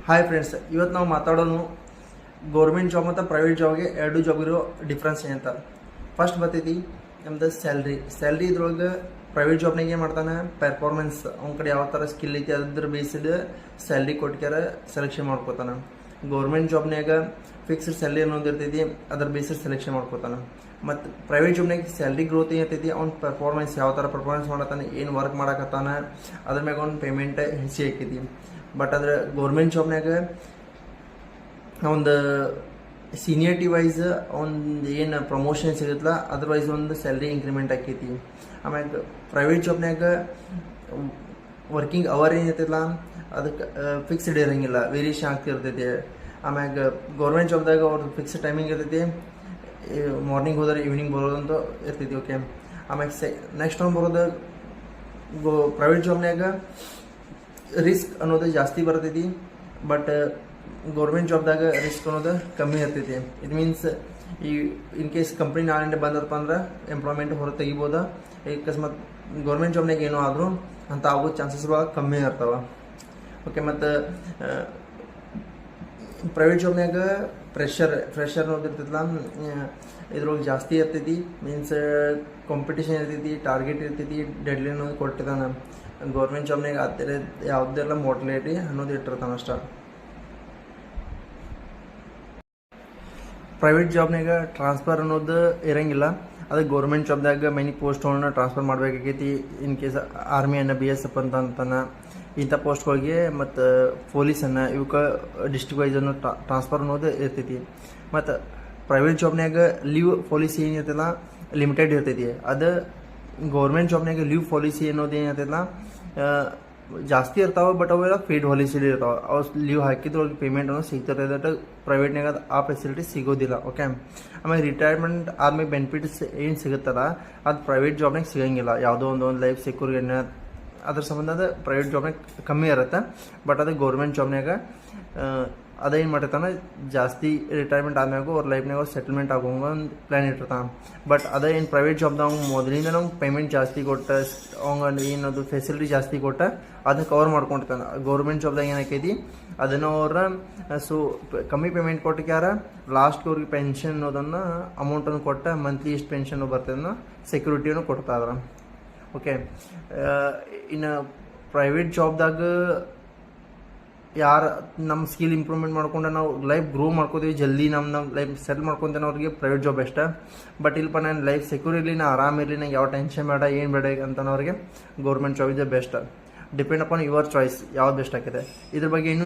Hi friends, ಇವತ್ತು ನಾವು ಮಾತಾಡೋನು government job ಮತ್ತು ಪ್ರೈವೇಟ್ ಜಾಬ್ಗೆ ಎರಡು ಜಾಬ್ ಇರೋ ಡಿಫ್ರೆನ್ಸ್ ಏನಂತ. ಫಸ್ಟ್ ಬರ್ತೈತಿ ನಮ್ದು ಸ್ಯಾಲ್ರಿ ಇದ್ರೊಳಗೆ ಪ್ರೈವೇಟ್ ಜಾಬ್ನಾಗ ಏನು ಮಾಡ್ತಾನೆ, ಪರ್ಫಾರ್ಮೆನ್ಸ್ ಅವ್ನ ಕಡೆ ಯಾವ ಥರ ಸ್ಕಿಲ್ ಐತಿ ಅದ್ರ ಬೇಸಿಡ್ ಸ್ಯಾಲ್ರಿ ಕೊಟ್ಕ್ಯಾರ ಸೆಲೆಕ್ಷನ್ ಮಾಡ್ಕೋತಾನೆ. ಗೌರ್ಮೆಂಟ್ ಜಾಬ್ನಾಗ ಫಿಕ್ಸ್ಡ್ ಸ್ಯಾಲ್ರಿ ಅನ್ನೋದು ಇರ್ತೈತಿ, ಅದ್ರ ಬೇಸಿಡ್ ಸೆಲೆಕ್ಷನ್ ಮಾಡ್ಕೋತಾನೆ. ಮತ್ತು ಪ್ರೈವೇಟ್ ಜಾಬ್ನಾಗ ಸ್ಯಾಲ್ರಿ ಗ್ರೋತ್ ಏನೈತಿ, ಅವ್ನ ಪರ್ಫಾರ್ಮೆನ್ಸ್ ಯಾವ ಥರ ಪರ್ಫಾರ್ಮೆನ್ಸ್ ಮಾಡತ್ತಾನೆ, ಏನು ವರ್ಕ್ ಮಾಡಕತ್ತಾನ, ಅದ್ರ ಮ್ಯಾಗ ಅವ್ನ ಪೇಮೆಂಟ್ ಹೆಚ್ಚಿಗೆ ಆಕೈತಿ. ಬಟ್ ಅದ್ರ ಗೌರ್ಮೆಂಟ್ ಜಾಬ್ನಾಗ ಒಂದು ಸೀನಿಯರಿಟಿ ವೈಸ್ ಒಂದು ಏನು ಪ್ರಮೋಷನ್ ಸಿಗುತ್ತಲ್ಲ ಅದರ್ವೈಸ್ ಒಂದು ಸ್ಯಾಲ್ರಿ ಇಂಕ್ರಿಮೆಂಟ್ ಆಕೈತಿ. ಆಮ್ಯಾಗ ಪ್ರೈವೇಟ್ ಜಾಬ್ನಾಗ ವರ್ಕಿಂಗ್ ಅವರ್ ಏನೈತಿಲ್ಲ ಅದಕ್ಕೆ ಫಿಕ್ಸ್ಡ್ ಇರೋಂಗಿಲ್ಲ, ವೇರಿಯೇಷನ್ ಆಗ್ತಿರ್ತೈತಿ. ಆಮ್ಯಾಗ ಗೌರ್ಮೆಂಟ್ ಜಾಬ್ದಾಗ ಅವ್ರದ್ದು ಫಿಕ್ಸ್ಡ್ ಟೈಮಿಂಗ್ ಇರ್ತೈತಿ, ಮಾರ್ನಿಂಗ್ ಹೋದ್ರೆ ಈವ್ನಿಂಗ್ ಬರೋದಂತ ಇರ್ತೈತಿ. ಓಕೆ, ಆಮ್ಯಾಗ ನೆಕ್ಸ್ಟ್ ಒಂದು ಬರೋದು ಪ್ರೈವೇಟ್ ಜಾಬ್ನಾಗ ರಿಸ್ಕ್ ಅನ್ನೋದು ಜಾಸ್ತಿ ಬರ್ತೈತಿ, ಬಟ್ ಗೌರ್ಮೆಂಟ್ ಜಾಬ್ದಾಗ ರಿಸ್ಕ್ ಅನ್ನೋದು ಕಮ್ಮಿ ಇರ್ತೈತಿ. ಇಟ್ ಮೀನ್ಸ್ ಈ ಇನ್ ಕೇಸ್ ಕಂಪ್ನಿ ನಾಳಿಂದ ಬಂದಪ್ಪ ಅಂದ್ರೆ ಎಂಪ್ಲಾಯ್ಮೆಂಟ್ ಹೊರ ತೆಗಿಬೋದು. ಅಕಸ್ಮಾತ್ ಗೌರ್ಮೆಂಟ್ ಜಾಬ್ನಾಗ ಏನೋ ಆದರೂ ಅಂತ ಆಗೋ ಚಾನ್ಸಸ್ ಭಾಳ ಕಮ್ಮಿ ಇರ್ತಾವೆ. ಓಕೆ, ಮತ್ತು ಪ್ರೈವೇಟ್ ಜಾಬ್ನಾಗ ಫ್ರೆಷರ್ ಅನ್ನೋದು ಇರ್ತೈತಲ್ಲ, ಇದ್ರೊಳಗೆ ಜಾಸ್ತಿ ಇರ್ತೈತಿ. ಮೀನ್ಸ್ ಕಾಂಪಿಟೇಷನ್ ಇರ್ತೈತಿ, ಟಾರ್ಗೆಟ್ ಇರ್ತೈತಿ, ಡೆಡ್ಲೈನ್ ಅನ್ನೋದು ಕೊಟ್ಟಿದ್ದಾನೆ. ಗೌರ್ಮೆಂಟ್ ಜಾಬ್ನಾಗ ಆ ಯಾವುದೆಲ್ಲ ಮೋಟಿಲಿಟಿ ಅನ್ನೋದು ಇಟ್ಟಿರ್ತಾನೆ ಅಷ್ಟ. ಪ್ರೈವೇಟ್ ಜಾಬ್ನಾಗ ಟ್ರಾನ್ಸ್ಫರ್ ಅನ್ನೋದು ಇರಂಗಿಲ್ಲ, ಅದಕ್ಕೆ ಗೌರ್ಮೆಂಟ್ ಜಾಬ್ದಾಗ ಮನಿ ಪೋಸ್ಟ್ಗಳನ್ನ ಟ್ರಾನ್ಸ್ಫರ್ ಮಾಡಬೇಕಾಗೈತಿ. ಇನ್ ಕೇಸ್ ಆರ್ಮಿಯನ್ನು BSF ಅಂತಾನೆ ಇಂಥ ಪೋಸ್ಟ್ಗಳಿಗೆ ಮತ್ತು ಪೊಲೀಸನ್ನು ಇವಕ್ಕೆ ಡಿಸ್ಟ್ರಿಕ್ಟ್ ವೈಸನ್ನು ಟ್ರಾನ್ಸ್ಫರ್ ಅನ್ನೋದು ಇರ್ತೈತಿ. ಮತ್ತು ಪ್ರೈವೇಟ್ ಜಾಬ್ನಾಗ ಲೀವ್ ಪಾಲಿಸಿ ಏನಿರ್ತಲ್ಲ ಲಿಮಿಟೆಡ್ ಇರ್ತೈತಿ. ಅದು ಗೌರ್ಮೆಂಟ್ ಜಾಬ್ನಾಗ ಲೀವ್ ಪಾಲಿಸಿ ಅನ್ನೋದು ಏನಿರ್ತೈತಲ್ಲ ಜಾಸ್ತಿ ಇರ್ತಾವೆ, ಬಟ್ ಅವೆಲ್ಲ ಪೇಯ್ಡ್ ಪಾಲಿಸಿ ಇರ್ತಾವೆ. ಅವು ಲೀವ್ ಹಾಕಿದ್ರೆ ಅವ್ರಿಗೆ ಪೇಮೆಂಟ್ ಅನ್ನೋದು ಸಿಗ್ತಿರ್ತದೆ. ಬಟ್ ಪ್ರೈವೇಟ್ನಾಗ ಆ ಫೆಸಿಲಿಟಿ ಸಿಗೋದಿಲ್ಲ. ಓಕೆ, ಆಮೇಲೆ ರಿಟೈರ್ಮೆಂಟ್ ಆದ್ಮೇಲೆ ಬೆನಿಫಿಟ್ಸ್ ಏನು ಸಿಗುತ್ತಲ್ಲ ಅದು ಪ್ರೈವೇಟ್ ಜಾಬ್ನಾಗ ಸಿಗೋಂಗಿಲ್ಲ. ಯಾವುದೋ ಒಂದು ಲೈಫ್ ಸೆಕ್ಯೂರಿಟಿ ಅದ್ರ ಸಂಬಂಧ ಅದು ಪ್ರೈವೇಟ್ ಜಾಬ್ನಾಗ ಕಮ್ಮಿ ಇರುತ್ತೆ. ಬಟ್ ಅದು ಗೌರ್ಮೆಂಟ್ ಜಾಬ್ನಾಗ ಅದೇನು ಮಾಡಿರ್ತಾನೆ, ಜಾಸ್ತಿ ರಿಟೈರ್ಮೆಂಟ್ ಆದ್ಮ್ಯಾಗ ಅವ್ರ ಲೈಫ್ನಾಗ ಸೆಟಲ್ಮೆಂಟ್ ಆಗೋಂಗ ಒಂದು ಪ್ಲ್ಯಾನ್ ಇಟ್ಟಿರ್ತಾನೆ. ಬಟ್ ಅದೇ ಏನು ಪ್ರೈವೇಟ್ ಜಾಬ್ದಾಗ ಮೊದಲಿಂದ ನಾವು ಪೇಮೆಂಟ್ ಜಾಸ್ತಿ ಕೊಟ್ಟ ಅವಂಗ ಏನದು ಫೆಸಿಲಿಟಿ ಜಾಸ್ತಿ ಕೊಟ್ಟ ಅದನ್ನ ಕವರ್ ಮಾಡ್ಕೊಂಡಿರ್ತಾನೆ. ಗೌರ್ಮೆಂಟ್ ಜಾಬ್ದಾಗ ಏನಾಕೈತಿ ಅದನ್ನು ಅವ್ರ ಕಮ್ಮಿ ಪೇಮೆಂಟ್ ಕೊಟ್ಟಕ್ಯಾರ ಲಾಸ್ಟ್ ಅವ್ರಿಗೆ ಪೆನ್ಷನ್ ಅನ್ನೋದನ್ನು ಅಮೌಂಟನ್ನು ಕೊಟ್ಟ ಮಂತ್ಲಿ ಎಷ್ಟು ಪೆನ್ಷನ್ ಬರ್ತದನ್ನ ಸೆಕ್ಯೂರಿಟಿಯನ್ನು ಕೊಡ್ತಾ ಇದ್ರ. ಓಕೆ, ಇನ್ನು ಪ್ರೈವೇಟ್ ಜಾಬ್ದಾಗ ಯಾರು ನಮ್ಮ ಸ್ಕಿಲ್ ಇಂಪ್ರೂವ್ಮೆಂಟ್ ಮಾಡ್ಕೊಂಡು ನಾವು ಲೈಫ್ ಗ್ರೋ ಮಾಡ್ಕೋತೀವಿ, ಜಲ್ದಿ ನಮ್ಮ ಲೈಫ್ ಸೆಟಲ್ ಮಾಡ್ಕೊತೇನೆ ಅವ್ರಿಗೆ ಪ್ರೈವೇಟ್ ಜಾಬ್ ಬೆಸ್ಟ್. ಬಟ್ ಇಲ್ಪ ನಾನು ಲೈಫ್ ಸೆಕ್ಯೂರ್ ಇರಲಿ, ನಾ ಆರಾಮ ಇರಲಿ, ನಂಗೆ ಯಾವ ಟೆನ್ಷನ್ ಬೇಡ, ಏನು ಬೇಡ ಅಂತನವ್ರಿಗೆ ಗೌರ್ಮೆಂಟ್ ಜಾಬ್ ಇದೆ best. Depend upon your choice ಯಾವ್ದು ಬೆಸ್ಟ್ ಆಗಿದೆ. ಇದ್ರ ಬಗ್ಗೆ ಇನ್ನೂ